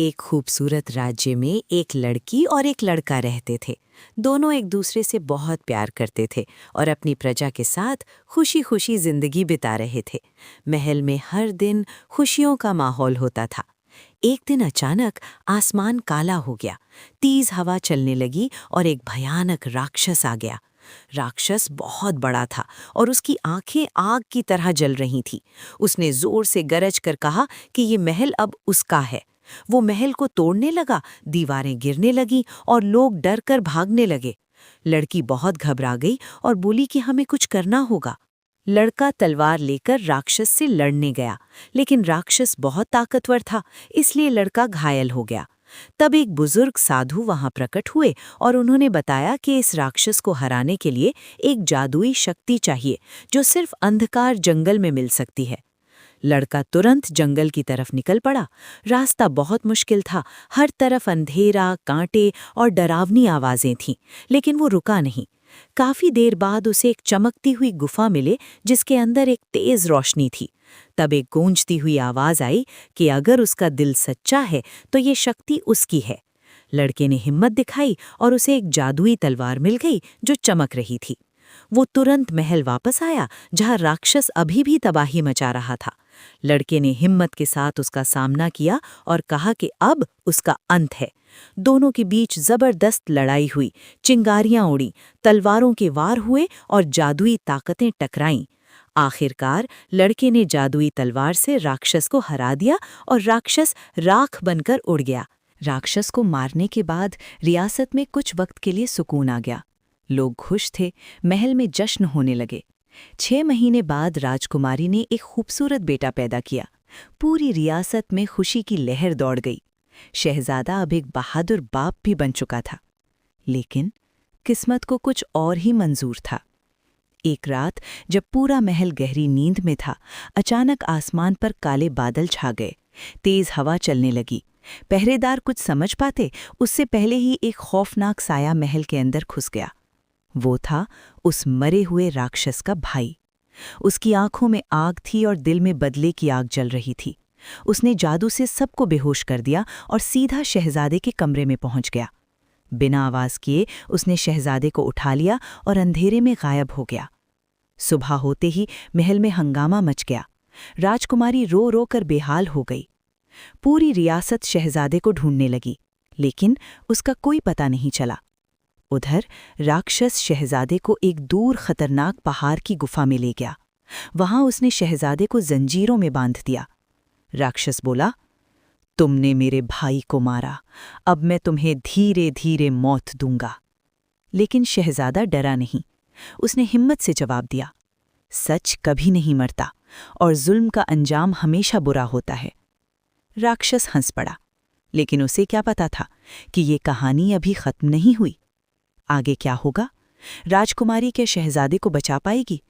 एक खूबसूरत राज्य में एक लड़की और एक लड़का रहते थे। दोनों एक दूसरे से बहुत प्यार करते थे और अपनी प्रजा के साथ खुशी खुशी जिंदगी बिता रहे थे। महल में हर दिन खुशियों का माहौल होता था। एक दिन अचानक आसमान काला हो गया, तेज हवा चलने लगी और एक भयानक राक्षस आ गया। राक्षस बहुत बड़ा था और उसकी आंखें आग की तरह जल रही थीं। उसने जोर से गरज कर कहा कि ये महल अब उसका है। वो महल को तोड़ने लगा, दीवारें गिरने लगीं और लोग डर कर भागने लगे। लड़की बहुत घबरा गई और बोली कि हमें कुछ करना होगा। लड़का तलवार लेकर राक्षस से लड़ने गया, लेकिन राक्षस बहुत ताकतवर था, इसलिए लड़का घायल हो गया। तब एक बुजुर्ग साधु वहां प्रकट हुए और उन्होंने बताया कि इस राक्षस को हराने के लिए एक जादुई शक्ति चाहिए जो सिर्फ अंधकार जंगल में मिल सकती है। लड़का तुरंत जंगल की तरफ निकल पड़ा। रास्ता बहुत मुश्किल था, हर तरफ अंधेरा, कांटे और डरावनी आवाजें थीं, लेकिन वो रुका नहीं। काफी देर बाद उसे एक चमकती हुई गुफा मिले जिसके अंदर एक तेज रोशनी थी। तब एक गूंजती हुई आवाज आई कि अगर उसका दिल सच्चा है तो ये शक्ति उसकी है। लड़के ने हिम्मत दिखाई और उसे एक जादुई तलवार मिल गई जो चमक रही थी। वो तुरंत महल वापस आया जहां राक्षस अभी भी तबाही मचा रहा था। लड़के ने हिम्मत के साथ उसका सामना किया और कहा कि अब उसका अंत है। दोनों के बीच जबरदस्त लड़ाई हुई, चिंगारियां उड़ी, तलवारों के वार हुए और जादुई ताकतें टकराईं। आखिरकार लड़के ने जादुई तलवार से राक्षस को हरा दिया और राक्षस राख बनकर उड़ गया। राक्षस को मारने के बाद रियासत में कुछ वक्त के लिए सुकून आ गया। लोग खुश थे, महल में जश्न होने लगे। 6 महीने बाद राजकुमारी ने एक खूबसूरत बेटा पैदा किया। पूरी रियासत में खुशी की लहर दौड़ गई। शहजादा अब एक बहादुर बाप भी बन चुका था। लेकिन किस्मत को कुछ और ही मंजूर था। एक रात जब पूरा महल गहरी नींद में था, अचानक आसमान पर काले बादल छा गए। तेज हवा चलने लगी। पहरेदार कुछ समझ पाते उससे पहले ही एक खौफनाक साया महल के अंदर घुस गया। वो था उस मरे हुए राक्षस का भाई। उसकी आंखों में आग थी और दिल में बदले की आग जल रही थी। उसने जादू से सबको बेहोश कर दिया और सीधा शहजादे के कमरे में पहुंच गया। बिना आवाज किए उसने शहजादे को उठा लिया और अंधेरे में गायब हो गया। सुबह होते ही महल में हंगामा मच गया। राजकुमारी रो रो कर बेहाल हो गई। पूरी रियासत शहजादे को ढूंढने लगी, लेकिन उसका कोई पता नहीं चला। उधर राक्षस शहजादे को एक दूर खतरनाक पहाड़ की गुफा में ले गया। वहां उसने शहजादे को जंजीरों में बांध दिया। राक्षस बोला, तुमने मेरे भाई को मारा, अब मैं तुम्हें धीरे धीरे मौत दूंगा। लेकिन शहजादा डरा नहीं। उसने हिम्मत से जवाब दिया, सच कभी नहीं मरता और जुल्म का अंजाम हमेशा बुरा होता है। राक्षस हंस पड़ा, लेकिन उसे क्या पता था कि ये कहानी अभी खत्म नहीं हुई। आगे क्या होगा? राजकुमारी क्या शहजादे को बचा पाएगी